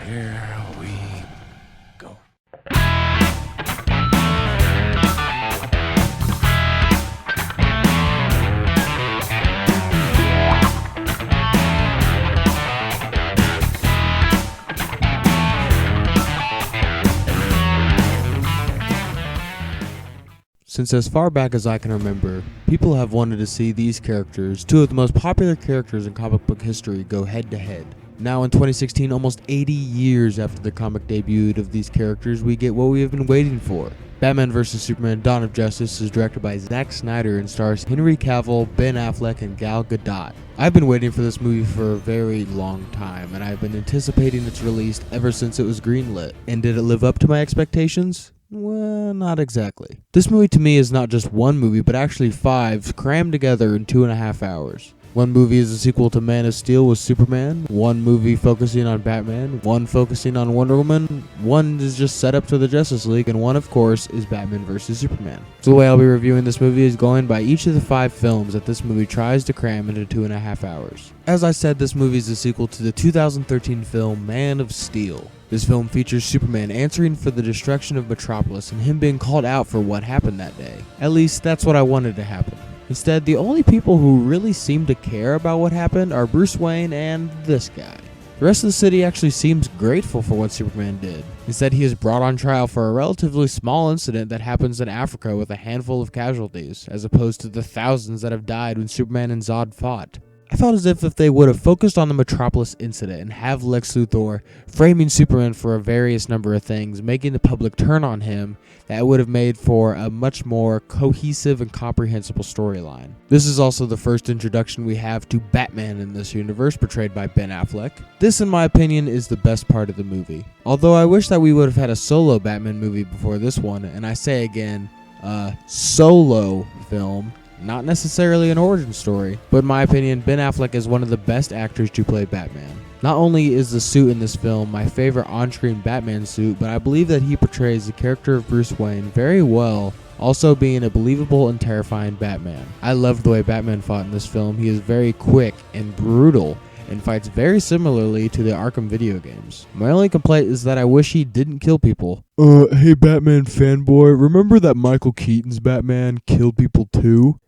Here we go. Since as far back as I can remember, people have wanted to see these characters, two of the most popular characters in comic book history, go head to head. Now in 2016, almost 80 years after the comic debuted of these characters, we get what we have been waiting for. Batman vs. Superman: Dawn of Justice is directed by Zack Snyder and stars Henry Cavill, Ben Affleck, and Gal Gadot. I've been waiting for this movie for a very long time, and I've been anticipating its release ever since it was greenlit. And did it live up to my expectations? Well, not exactly. This movie to me is not just one movie, but actually five, crammed together in 2.5 hours. One movie is a sequel to Man of Steel with Superman, one movie focusing on Batman, one focusing on Wonder Woman, one is just set up to the Justice League, and one, of course, is Batman vs. Superman. So the way I'll be reviewing this movie is going by each of the 5 films that this movie tries to cram into 2.5 hours. As I said, this movie is a sequel to the 2013 film Man of Steel. This film features Superman answering for the destruction of Metropolis and him being called out for what happened that day. At least, that's what I wanted to happen. Instead, the only people who really seem to care about what happened are Bruce Wayne and this guy. The rest of the city actually seems grateful for what Superman did. Instead, he is brought on trial for a relatively small incident that happens in Africa with a handful of casualties, as opposed to the thousands that have died when Superman and Zod fought. I felt as if they would have focused on the Metropolis incident and have Lex Luthor framing Superman for a various number of things, making the public turn on him, that would have made for a much more cohesive and comprehensible storyline. This is also the first introduction we have to Batman in this universe, portrayed by Ben Affleck. This, in my opinion, is the best part of the movie. Although I wish that we would have had a solo Batman movie before this one, and I say again, a solo film. Not necessarily an origin story, but in my opinion, Ben Affleck is one of the best actors to play Batman. Not only is the suit in this film my favorite on-screen Batman suit, but I believe that he portrays the character of Bruce Wayne very well, also being a believable and terrifying Batman. I love the way Batman fought in this film. He is very quick and brutal, and fights very similarly to the Arkham video games. My only complaint is that I wish he didn't kill people. Hey Batman fanboy, remember that Michael Keaton's Batman killed people too?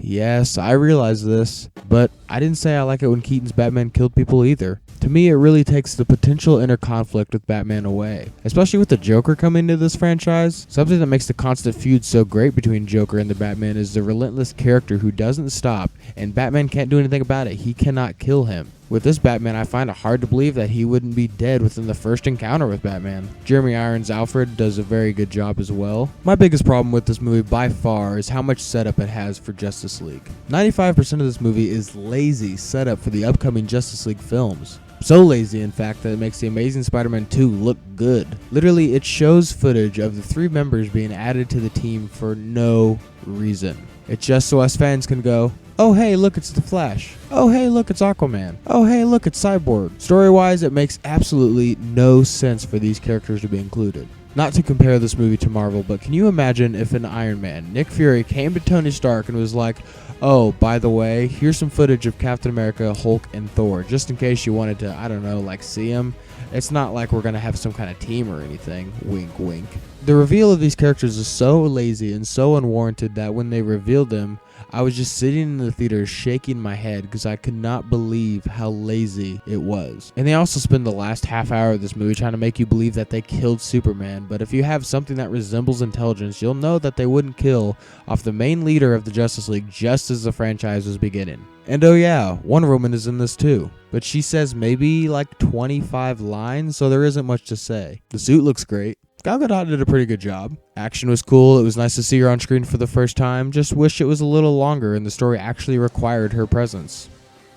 Yes, I realize this, but I didn't say I like it when Keaton's Batman killed people either. To me, it really takes the potential inner conflict with Batman away, especially with the Joker coming into this franchise. Something that makes the constant feud so great between Joker and the Batman is the relentless character who doesn't stop, and Batman can't do anything about it. He cannot kill him. With this Batman, I find it hard to believe that he wouldn't be dead within the first encounter with Batman. Jeremy Irons' Alfred does a very good job as well. My biggest problem with this movie by far is how much setup it has for Justice League. 95% of this movie is lazy setup for the upcoming Justice League films. So lazy, in fact, that it makes The Amazing Spider-Man 2 look good. Literally, it shows footage of the 3 members being added to the team for no reason. It's just so us fans can go, oh hey, look, it's The Flash. Oh hey, look, it's Aquaman. Oh hey, look, it's Cyborg. Story-wise, it makes absolutely no sense for these characters to be included. Not to compare this movie to Marvel, but can you imagine if in Iron Man, Nick Fury came to Tony Stark and was like, oh, by the way, here's some footage of Captain America, Hulk, and Thor, just in case you wanted to, I don't know, like see them. It's not like we're going to have some kind of team or anything. Wink, wink. The reveal of these characters is so lazy and so unwarranted that when they revealed them, I was just sitting in the theater shaking my head because I could not believe how lazy it was. And they also spend the last half hour of this movie trying to make you believe that they killed Superman, but if you have something that resembles intelligence, you'll know that they wouldn't kill off the main leader of the Justice League just as the franchise was beginning. And oh yeah, Wonder Woman is in this too, but she says maybe like 25 lines, so there isn't much to say. The suit looks great. Gal Gadot did a pretty good job. Action was cool, it was nice to see her on screen for the first time, just wish it was a little longer and the story actually required her presence.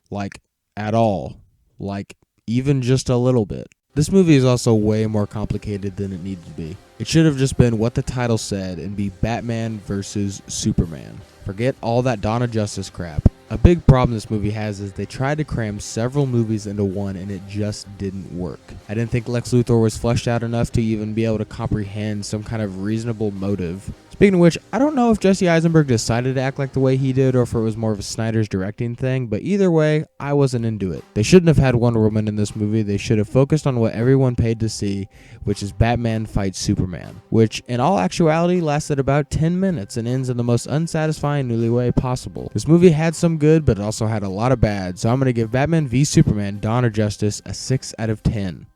Like, at all. Like, even just a little bit. This movie is also way more complicated than it needed to be. It should have just been what the title said and be Batman vs. Superman. Forget all that Dawn of Justice crap. A big problem this movie has is they tried to cram several movies into one and it just didn't work. I didn't think Lex Luthor was fleshed out enough to even be able to comprehend some kind of reasonable motive, Speaking of which, I don't know if Jesse Eisenberg decided to act like the way he did or if it was more of a Snyder's directing thing, but either way, I wasn't into it. They shouldn't have had Wonder Woman in this movie. They should have focused on what everyone paid to see, which is Batman fights Superman, which in all actuality lasted about 10 minutes and ends in the most unsatisfying way possible. This movie had some good, but it also had a lot of bad, so I'm going to give Batman v Superman: Dawn of Justice a 6 out of 10.